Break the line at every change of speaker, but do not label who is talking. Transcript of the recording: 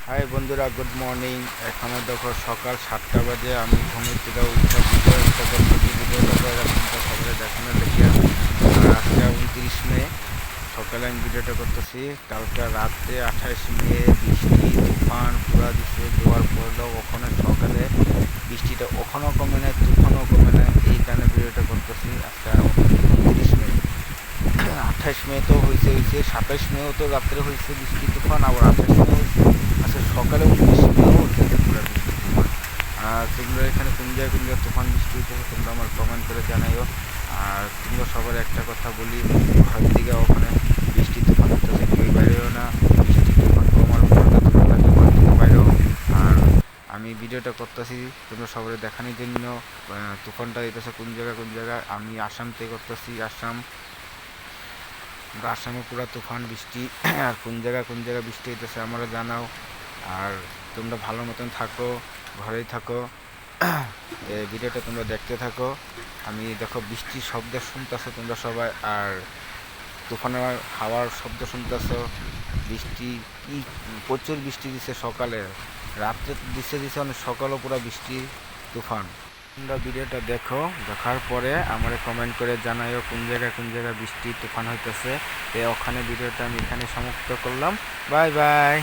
High বন্ধুরা, good morning. এখানে দেখো সকাল 7টা বাজে। আমি ঘুমের থেকে উঠে ভিডিওটা করতেছি। ভিডিওটা করে রাখুনটা সবাই দেখানো দেখি। আর আজকে 29 মে সকালে আমি ভিডিওটা করতেছি। কালকে রাত্রে 28 মে বৃষ্টি তুফান পুরা দিচ্ছে। দেওয়ার পরেও ওখানে সকালে বৃষ্টিটা ওখানেও কমে নেয়, তুফানও কমে নেয়। এই কারণে ভিডিওটা করতেছি। আজকে 29 মে, 28 মে তো হয়েছে 27 মেও তো রাত্রে হয়েছে বৃষ্টি তুফান, আবার 28 মে হয়েছে। আচ্ছা, সকালে 19 মেও হচ্ছে পুরো বৃষ্টি তুফান। আর তোমরা এখানে কোন জায়গায় তুফান বৃষ্টি হইতেছে তোমরা আমার কমেন্ট করে জানাইও। আর তোমরা সবার একটা কথা বলি, ঘর দিকে ওখানে বৃষ্টি তুফান হতেছে, কেউ বাইরেও না। বৃষ্টি তুফান কমার পরে তোমরা ঘর থেকে বাইরেও। আর আমি ভিডিওটা করতেছি তোমরা সবাই দেখানোর জন্য। তুফানটা হইতেছে কোন জায়গায় আমি আসাম থেকে করতেছি। আসামে পুরা তুফান বৃষ্টি। আর কোন জায়গায় বৃষ্টি হইতেছে আমরা জানাও। আর তোমরা ভালো মতন থাকো, ঘরেই থাকো। এই ভিডিওটা তোমরা দেখতে থাকো। আমি দেখো বৃষ্টির শব্দ শুনতেছো তোমরা সবাই, আর তুফানের হাওয়ার শব্দ শুনতেছো। বৃষ্টি কি প্রচুর বৃষ্টি দিছে সকালে, রাত্রে দিছে অনেক, সকালও পুরো বৃষ্টি তুফান। তোমরা ভিডিওটা দেখো, দেখার পরে আমার কমেন্ট করে জানাইও কোন জায়গায় বৃষ্টি তুফান হইতেছে। ওখানে ভিডিওটা আমি এখানে সমাপ্ত করলাম। Bye bye.